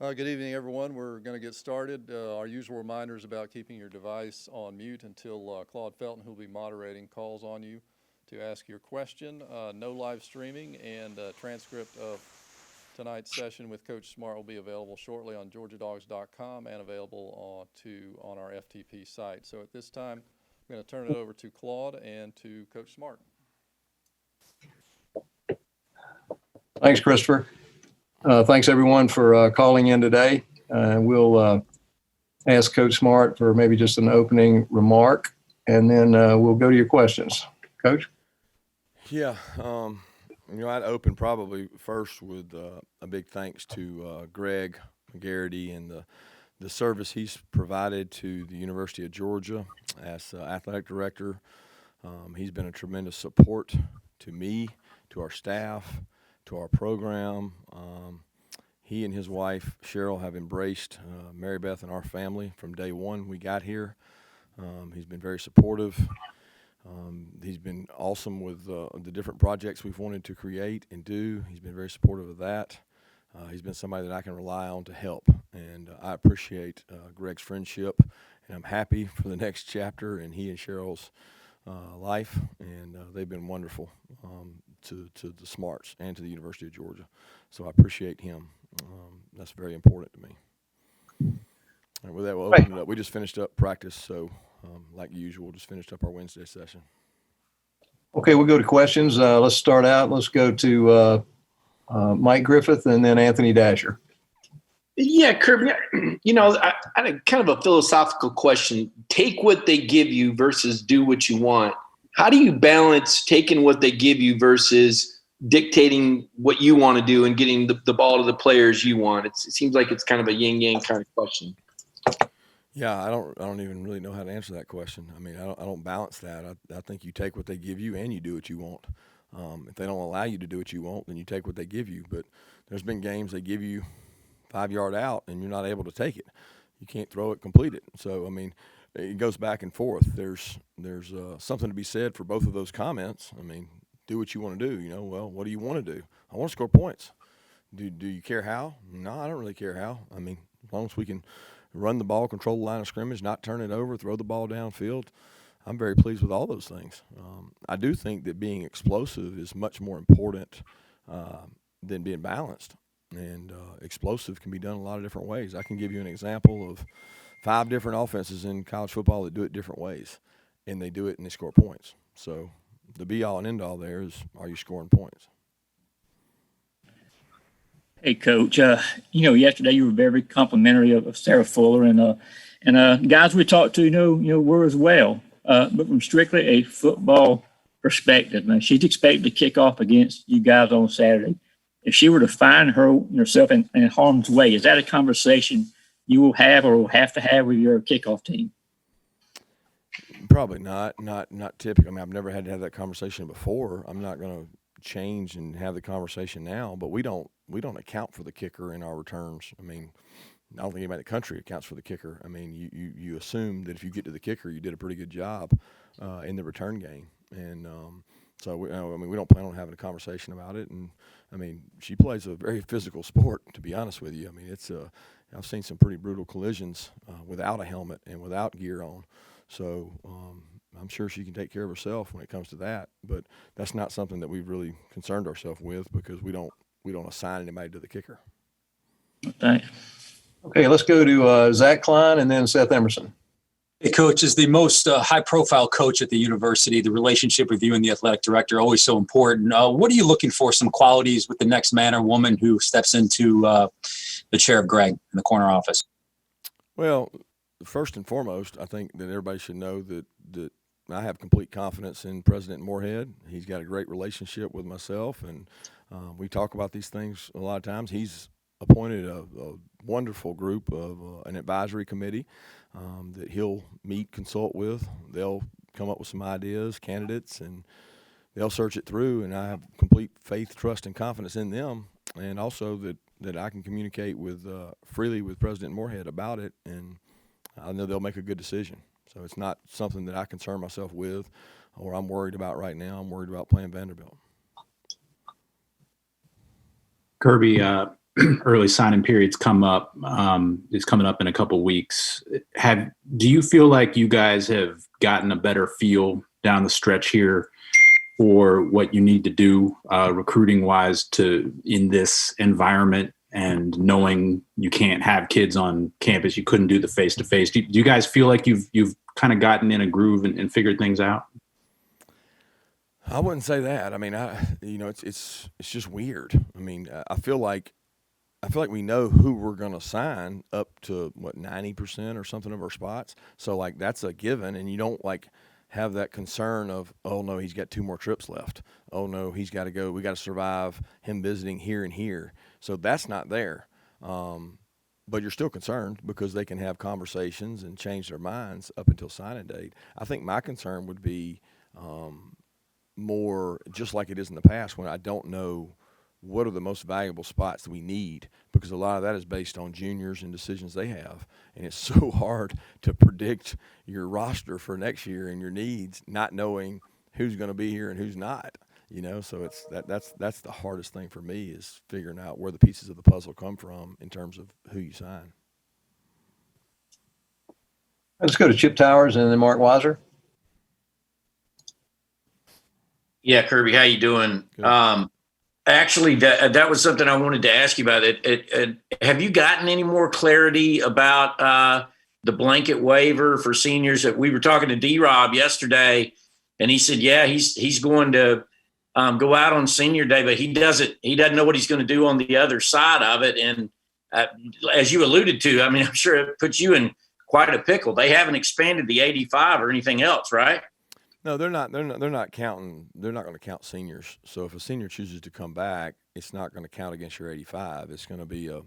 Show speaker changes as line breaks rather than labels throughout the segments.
Good evening, everyone. We're going to get started. Our usual reminders about keeping your device on mute until Claude Felton, who will be moderating, calls on you to ask your question. No live streaming, and a transcript of tonight's session with Coach Smart will be available shortly on georgiadogs.com and available on our FTP site. So at this time, I'm going to turn it over to Claude and to Coach Smart.
Thanks, Christopher. Thanks, everyone, for calling in today. We'll ask Coach Smart for maybe just an opening remark, and then we'll go to your questions. Coach?
Yeah, I'd open probably first with a big thanks to Greg Garrity and the service he's provided to the University of Georgia as athletic director. He's been a tremendous support to me, to our staff, to our program. He and his wife, Cheryl, have embraced Mary Beth and our family from day one we got here. He's been very supportive. He's been awesome with the different projects we've wanted to create and do. He's been very supportive of that. He's been somebody that I can rely on to help, and I appreciate Greg's friendship, and I'm happy for the next chapter in he and Cheryl's life, and they've been wonderful to the Smarts and to the University of Georgia. So I appreciate him. That's very important to me. And with that, we'll open it up. We just finished up practice, so like usual, just finished up our Wednesday session.
Okay, we'll go to questions. Let's start out. Let's go to Mike Griffith and then Anthony Dasher.
Yeah, Kirby, I had a kind of a philosophical question. Take what they give you versus do what you want. How do you balance taking what they give you versus dictating what you want to do and getting the ball to the players you want? It seems like it's kind of a yin-yang kind of question.
Yeah, I don't even really know how to answer that question. I mean, I don't balance that. I think you take what they give you and you do what you want. If they don't allow you to do what you want, then you take what they give you. But there's been games they give you 5-yard out and you're not able to take it. You can't throw it, complete it. So, I mean, it goes back and forth. There's something to be said for both of those comments. I mean, do what you want to do. Well, what do you want to do? I want to score points. Do you care how? No, I don't really care how. I mean, as long as we can run the ball, control the line of scrimmage, not turn it over, throw the ball downfield, I'm very pleased with all those things. I do think that being explosive is much more important than being balanced. And explosive can be done a lot of different ways. I can give you an example of 5 different offenses in college football that do it different ways, and they do it and they score points. So the be-all and end-all there is, are you scoring points?
Hey, Coach. Yesterday you were very complimentary of Sarah Fuller, and guys we talked to, were as well. But from strictly a football perspective, man, she's expected to kick off against you guys on Saturday. If she were to find herself in harm's way, is that a conversation you will have or will have to have with your kickoff team?
Probably not typically. I mean, I've never had to have that conversation before. I'm not going to change and have the conversation now, but we don't account for the kicker in our returns. I mean, I don't think anybody in the country accounts for the kicker. I mean, you assume that if you get to the kicker, you did a pretty good job in the return game, and so we don't plan on having a conversation about it. And I mean, she plays a very physical sport, to be honest with you. I mean, I've seen some pretty brutal collisions without a helmet and without gear on. So I'm sure she can take care of herself when it comes to that. But that's not something that we've really concerned ourselves with because we don't assign anybody to the kicker.
Thanks.
Okay, let's go to Zach Klein and then Seth Emerson.
Hey, Coach, as the most high-profile coach at the university, the relationship with you and the athletic director always so important. What are you looking for, some qualities with the next man or woman who steps into the chair of Greg in the corner office?
Well, first and foremost, I think that everybody should know that I have complete confidence in President Moorhead. He's got a great relationship with myself, and we talk about these things a lot of times. He's appointed a wonderful group of an advisory committee that he'll meet, consult with. They'll come up with some ideas, candidates, and they'll search it through, and I have complete faith, trust, and confidence in them, and also that I can communicate with freely with President Moorhead about it, and I know they'll make a good decision. So it's not something that I concern myself with or I'm worried about right now. I'm worried about playing Vanderbilt.
Kirby, early signing period's come up. It's coming up in a couple weeks. Do you feel like you guys have gotten a better feel down the stretch here for what you need to do recruiting wise in this environment, and knowing you can't have kids on campus, you couldn't do the face-to-face? Do you guys feel like you've kind of gotten in a groove and figured things out?
I wouldn't say that. I mean, it's just weird. I mean, I feel like we know who we're going to sign up to 90% or something of our spots. So like that's a given, and you don't like have that concern of, oh no, he's got 2 more trips left. Oh no, he's got to go. We got to survive him visiting here and here. So that's not there. But you're still concerned because they can have conversations and change their minds up until signing date. I think my concern would be more just like it is in the past, when I don't know what are the most valuable spots that we need, because a lot of that is based on juniors and decisions they have. And it's so hard to predict your roster for next year and your needs, not knowing who's going to be here and who's not, so that's the hardest thing for me, is figuring out where the pieces of the puzzle come from in terms of who you sign.
Let's go to Chip Towers and then Mark Weiser.
Yeah, Kirby, how you doing? Actually, that was something I wanted to ask you about. Have you gotten any more clarity about the blanket waiver for seniors? That we were talking to D-Rob yesterday, and he said, yeah, he's going to go out on senior day, but he doesn't know what he's going to do on the other side of it. And as you alluded to, I mean, I'm sure it puts you in quite a pickle. They haven't expanded the 85 or anything else, right?
No, they're not counting. They're not going to count seniors. So if a senior chooses to come back, it's not going to count against your 85. It's going to be a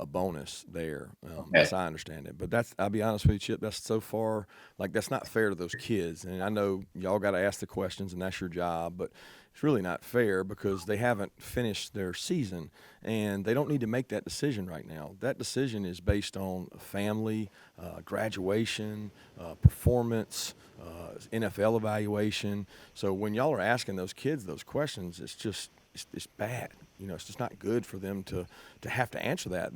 bonus there, as I understand it. But I'll be honest with you, Chip, that's so far, like, that's not fair to those kids. And I know y'all got to ask the questions, and that's your job, but it's really not fair because they haven't finished their season, and they don't need to make that decision right now. That decision is based on family, graduation, performance, NFL evaluation. So when y'all are asking those kids those questions, it's bad. It's just not good for them to have to answer that.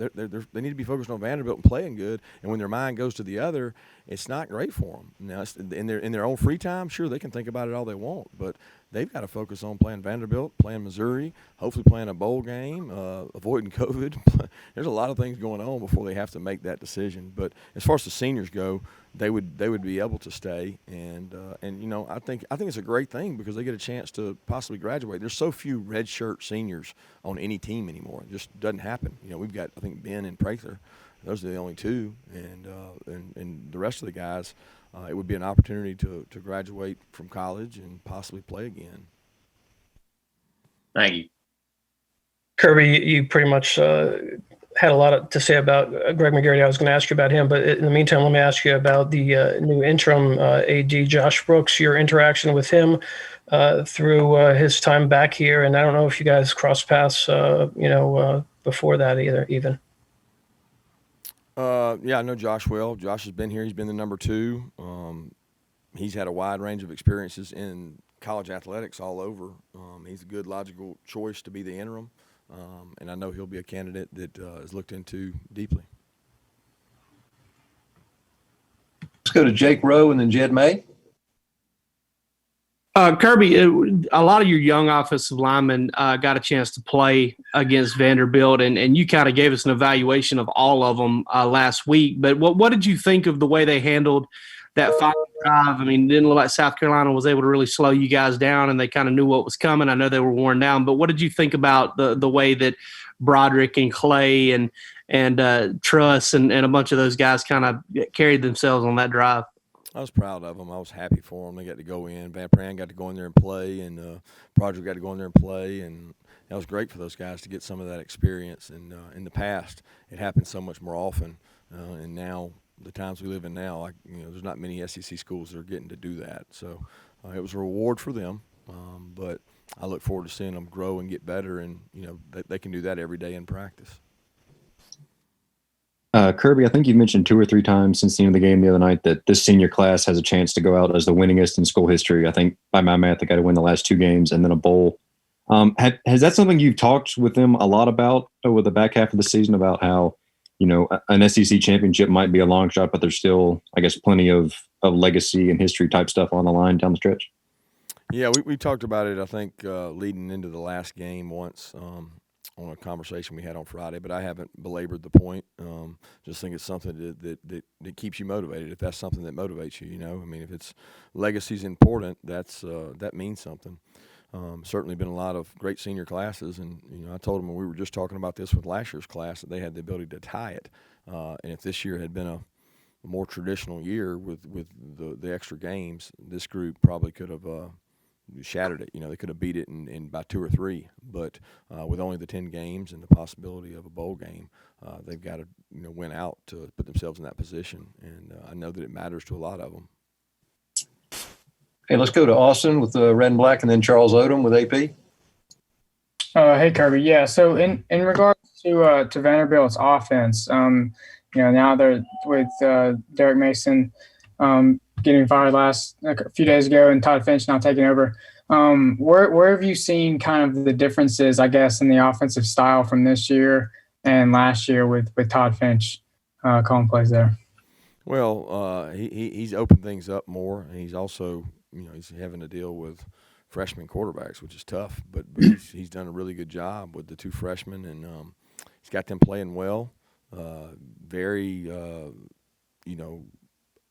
They need to be focused on Vanderbilt and playing good. And when their mind goes to the other, it's not great for them. Now, in their own free time, sure, they can think about it all they want, but they've got to focus on playing Vanderbilt, playing Missouri, hopefully playing a bowl game, avoiding COVID. There's a lot of things going on before they have to make that decision. But as far as the seniors go, they would be able to stay, and I think it's a great thing because they get a chance to possibly graduate. There's so few redshirt seniors on any team anymore. It just doesn't happen. We've got, I think, Ben and Prather. Those are the only 2, and the rest of the guys, it would be an opportunity to graduate from college and possibly play again.
Thank you.
Kirby, you pretty much had a lot to say about Greg McGarity. I was going to ask you about him, but in the meantime, let me ask you about the new interim AD, Josh Brooks, your interaction with him through his time back here. And I don't know if you guys crossed paths, before that even.
Yeah, I know Josh well. Josh has been here. He's been the number 2. He's had a wide range of experiences in college athletics all over. He's a good logical choice to be the interim. And I know he'll be a candidate that is looked into deeply.
Let's go to Jake Rowe and then Jed May.
Kirby, a lot of your young offensive linemen got a chance to play against Vanderbilt, and you kind of gave us an evaluation of all of them last week. But what did you think of the way they handled that final drive? I mean, it didn't look like South Carolina was able to really slow you guys down, and they kind of knew what was coming. I know they were worn down, but what did you think about the way that Broderick and Clay and Truss and a bunch of those guys kind of carried themselves on that drive?
I was proud of them. I was happy for them. They got to go in. Van Pran got to go in there and play, and Broderick got to go in there and play, and that was great for those guys to get some of that experience. And in the past, it happened so much more often, and now the times we live in now, there's not many SEC schools that are getting to do that. So it was a reward for them, but I look forward to seeing them grow and get better, and they can do that every day in practice.
Kirby, I think you've mentioned 2 or 3 times since the end of the game the other night that this senior class has a chance to go out as the winningest in school history. I think by my math, they got to win the last 2 games and then a bowl. Has that something you've talked with them a lot about over the back half of the season, about how, an SEC championship might be a long shot, but there's still, I guess, plenty of legacy and history type stuff on the line down the stretch?
Yeah, we talked about it, I think, leading into the last game once on a conversation we had on Friday, but I haven't belabored the point. Just think it's something that keeps you motivated, if that's something that motivates you, I mean, if it's legacy's important, that means something. Certainly been a lot of great senior classes, and I told them when we were just talking about this with last year's class that they had the ability to tie it. And if this year had been a more traditional year with the extra games, this group probably could have shattered it. They could have beat it in by 2 or 3. But with only the 10 games and the possibility of a bowl game, they've got to win out to put themselves in that position. And I know that it matters to a lot of them.
Hey, let's go to Austin with the red and black, and then Charles Odom with AP.
Hey, Kirby. Yeah. So in regards to Vanderbilt's offense, now they're with Derek Mason getting fired a few days ago, and Todd Finch now taking over. Where have you seen kind of the differences, I guess, in the offensive style from this year and last year with Todd Finch calling plays there?
Well, he's opened things up more, and he's also he's having to deal with freshman quarterbacks, which is tough. But he's done a really good job with the 2 freshmen, and he's got them playing well. Very,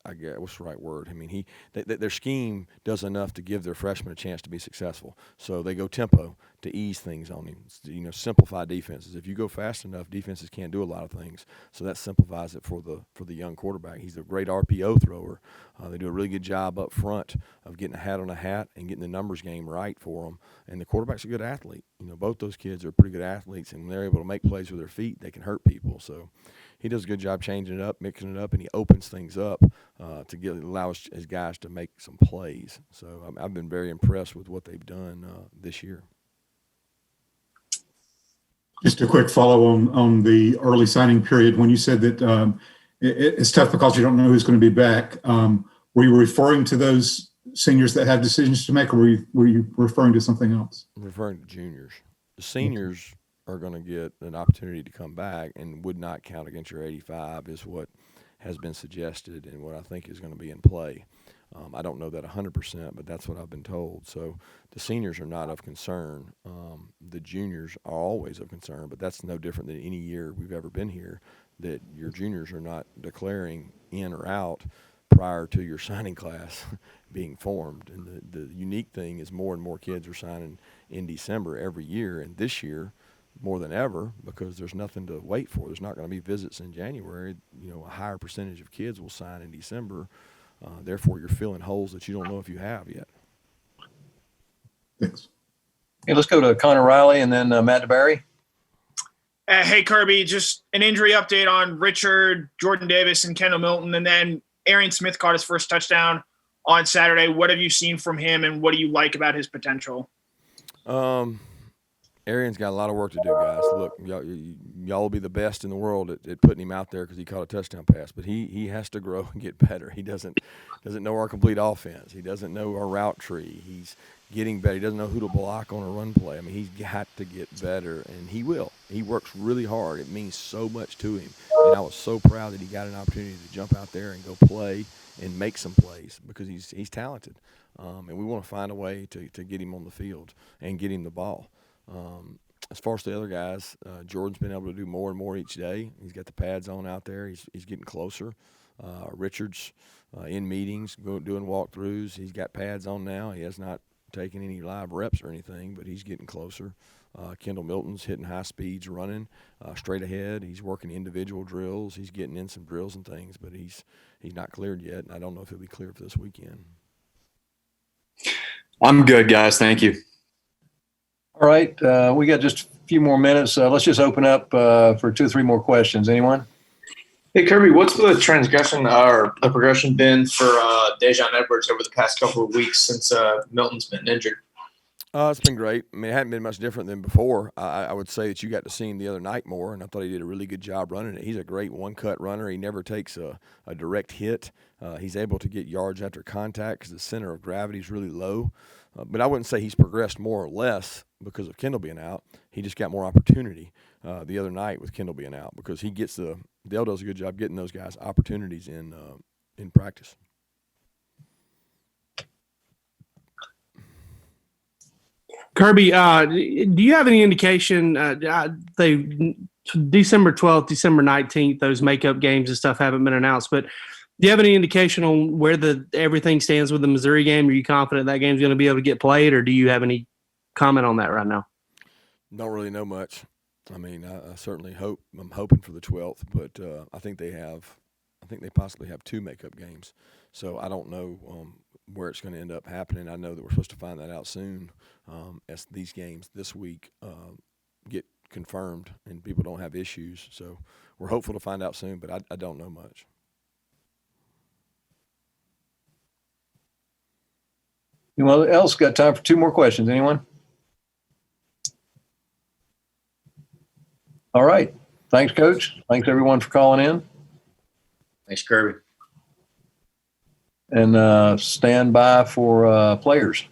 I guess, what's the right word? I mean, their scheme does enough to give their freshmen a chance to be successful. So they go tempo to ease things on him. Simplify defenses. If you go fast enough, defenses can't do a lot of things. So that simplifies it for the young quarterback. He's a great RPO thrower. They do a really good job up front of getting a hat on a hat and getting the numbers game right for them. And the quarterback's a good athlete. Both those kids are pretty good athletes, and when they're able to make plays with their feet, they can hurt people. So he does a good job changing it up, mixing it up, and he opens things up to allow his guys to make some plays. So I've been very impressed with what they've done this year.
Just a quick follow on the early signing period. When you said that it's tough because you don't know who's going to be back, were you referring to those seniors that have decisions to make, or were you referring to something else?
I'm referring to juniors. The seniors are going to get an opportunity to come back and would not count against your 85 is what has been suggested and what I think is going to be in play. I don't know that 100%, but that's what I've been told. So the seniors are not of concern. The juniors are always of concern, but that's no different than any year we've ever been here, that your juniors are not declaring in or out prior to your signing class being formed. And the unique thing is more and more kids are signing in December every year, and this year more than ever, because there's nothing to wait for. There's not going to be visits in January. A higher percentage of kids will sign in December. Therefore, you're filling holes that you don't know if you have yet.
Thanks.
Hey, let's go to Connor Riley and then Matt DeBerry.
Hey, Kirby, just an injury update on Richard, Jordan Davis, and Kendall Milton, and then Arian Smith caught his first touchdown on Saturday. What have you seen from him, and what do you like about his potential?
Arian's got a lot of work to do, guys. Look, y'all will be the best in the world at putting him out there because he caught a touchdown pass. But he has to grow and get better. He doesn't know our complete offense. He doesn't know our route tree. He's getting better. He doesn't know who to block on a run play. I mean, he's got to get better, and he will. He works really hard. It means so much to him. And I was so proud that he got an opportunity to jump out there and go play and make some plays because he's talented. And we want to find a way to get him on the field and get him the ball. As far as the other guys, Jordan's been able to do more and more each day. He's got the pads on out there. He's getting closer. Richard's in meetings, doing walkthroughs. He's got pads on now. He has not taken any live reps or anything, but he's getting closer. Kendall Milton's hitting high speeds, running straight ahead. He's working individual drills. He's getting in some drills and things, but he's not cleared yet, and I don't know if he'll be cleared for this weekend.
I'm good, guys. Thank you.
All right, we got just a few more minutes. Let's just open up for 2 or 3 more questions. Anyone?
Hey, Kirby, what's the progression been for Dejon Edwards over the past couple of weeks since Milton's been injured?
It's been great. I mean, it hadn't been much different than before. I would say that you got to see him the other night more, and I thought he did a really good job running it. He's a great one-cut runner. He never takes a direct hit. He's able to get yards after contact because the center of gravity is really low. But I wouldn't say he's progressed more or less because of Kendall being out. He just got more opportunity the other night with Kendall being out because he gets Dale does a good job getting those guys opportunities in practice.
Kirby, do you have any indication? December 12th, December 19th, those makeup games and stuff haven't been announced, but do you have any indication on where everything stands with the Missouri game? Are you confident that game's going to be able to get played, or do you have any comment on that right now?
Don't really know much. I mean, I certainly hope. I'm hoping for the 12th, but I think they possibly have 2 makeup games. So I don't know where it's going to end up happening. I know that we're supposed to find that out soon as these games this week get confirmed and people don't have issues. So we're hopeful to find out soon, but I don't know much.
Anyone else got time for 2 more questions? Anyone? All right. Thanks, Coach. Thanks, everyone, for calling in.
Thanks, Kirby.
And stand by for players.